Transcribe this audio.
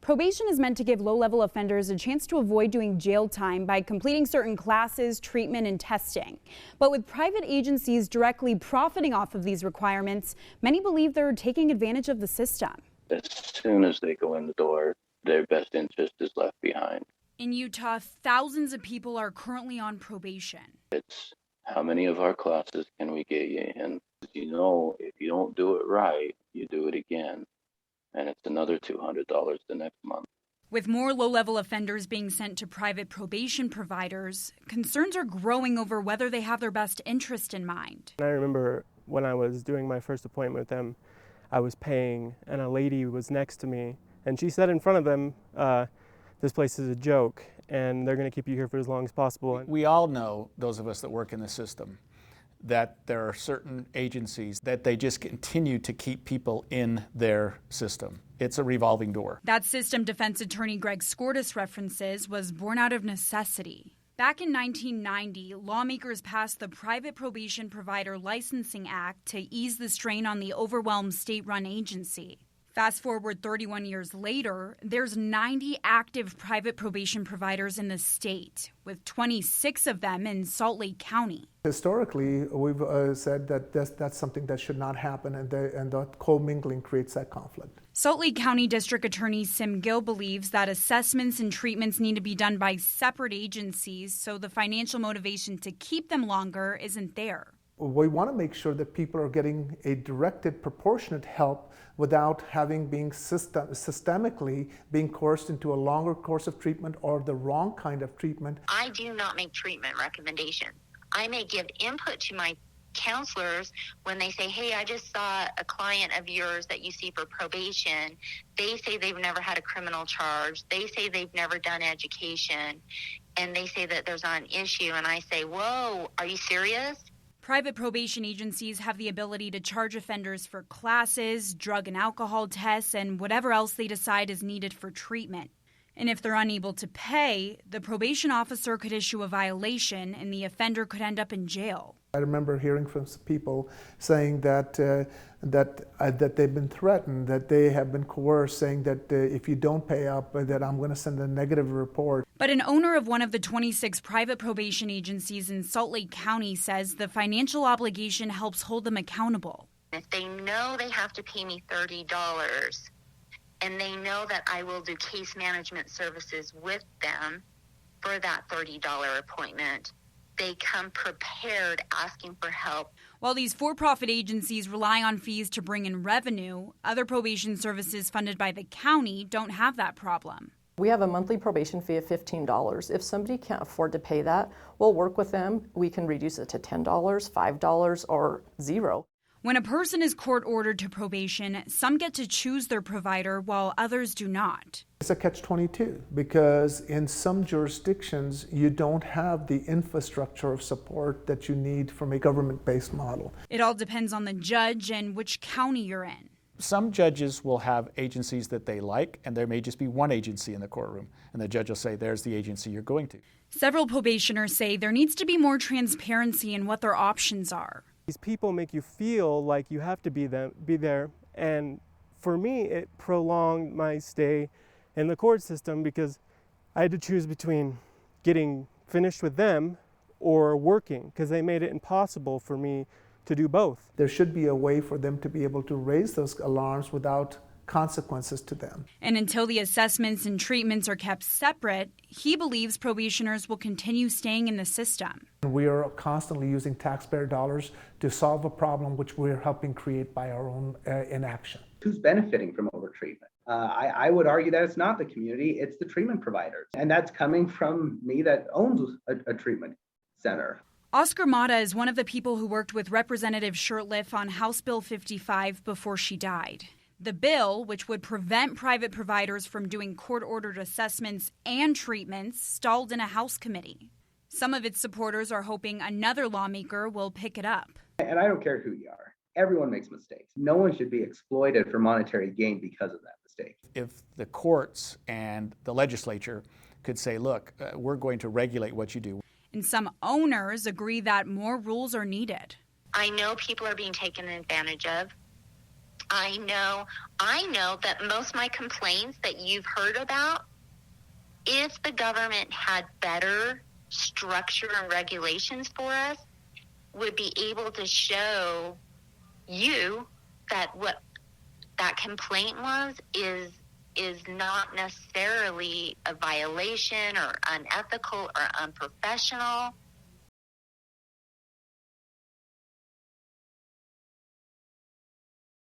Probation is meant to give low-level offenders a chance to avoid doing jail time by completing certain classes, treatment, and testing. But with private agencies directly profiting off of these requirements, many believe they're taking advantage of the system. As soon as they go in the door, their best interest is left behind. In Utah, thousands of people are currently on probation. It's how many of our classes can we get you in? You know, if you don't do it right, you do it again. And it's another $200 the next month. With more low-level offenders being sent to private probation providers, concerns are growing over whether they have their best interest in mind. I remember when I was doing my first appointment with them, I was paying, and a lady was next to me, and she said in front of them, this place is a joke, and they're going to keep you here for as long as possible. We all know, those of us that work in the system, that there are certain agencies that they just continue to keep people in their system. It's a revolving door. That system defense attorney Greg Skordas references was born out of necessity. Back in 1990, lawmakers passed the Private Probation Provider Licensing Act to ease the strain on the overwhelmed state-run agency. Fast forward 31 years later, there's 90 active private probation providers in the state, with 26 of them in Salt Lake County. Historically, we've said that that's something that should not happen, and that commingling creates that conflict. Salt Lake County District Attorney Sim Gill believes that assessments and treatments need to be done by separate agencies, so the financial motivation to keep them longer isn't there. We want to make sure that people are getting a directed, proportionate help without being systemically being coerced into a longer course of treatment or the wrong kind of treatment. I do not make treatment recommendations. I may give input to my counselors when they say, hey, I just saw a client of yours that you see for probation. They say they've never had a criminal charge. They say they've never done education. And they say that there's not an issue. And I say, whoa, are you serious? Private probation agencies have the ability to charge offenders for classes, drug and alcohol tests, and whatever else they decide is needed for treatment. And if they're unable to pay, the probation officer could issue a violation and the offender could end up in jail. I remember hearing from some people saying that they've been threatened, that they have been coerced, saying that if you don't pay up, that I'm going to send a negative report. But an owner of one of the 26 private probation agencies in Salt Lake County says the financial obligation helps hold them accountable. If they know they have to pay me $30 and they know that I will do case management services with them for that $30 appointment, they come prepared asking for help. While these for-profit agencies rely on fees to bring in revenue, other probation services funded by the county don't have that problem. We have a monthly probation fee of $15. If somebody can't afford to pay that, we'll work with them. We can reduce it to $10, $5, or $0. When a person is court-ordered to probation, some get to choose their provider while others do not. It's a catch-22 because in some jurisdictions you don't have the infrastructure of support that you need from a government-based model. It all depends on the judge and which county you're in. Some judges will have agencies that they like, and there may just be one agency in the courtroom, and the judge will say, there's the agency you're going to. Several probationers say there needs to be more transparency in what their options are. These people make you feel like you have to be there, and for me, it prolonged my stay in the court system because I had to choose between getting finished with them or working because they made it impossible for me to do both. There should be a way for them to be able to raise those alarms without consequences to them. And until the assessments and treatments are kept separate, he believes probationers will continue staying in the system. We are constantly using taxpayer dollars to solve a problem which we're helping create by our own inaction. Who's benefiting from overtreatment? I would argue that it's not the community, it's the treatment providers. And that's coming from me that owns a treatment center. Oscar Mata is one of the people who worked with Representative Shurtleff on House Bill 55 before she died. The bill, which would prevent private providers from doing court-ordered assessments and treatments, stalled in a House committee. Some of its supporters are hoping another lawmaker will pick it up. And I don't care who you are. Everyone makes mistakes. No one should be exploited for monetary gain because of that mistake. If the courts and the legislature could say, look, we're going to regulate what you do. And some owners agree that more rules are needed. I know people are being taken advantage of. I know that most of my complaints that you've heard about, if the government had better structure and regulations for us, would be able to show you that what that complaint is not necessarily a violation or unethical or unprofessional.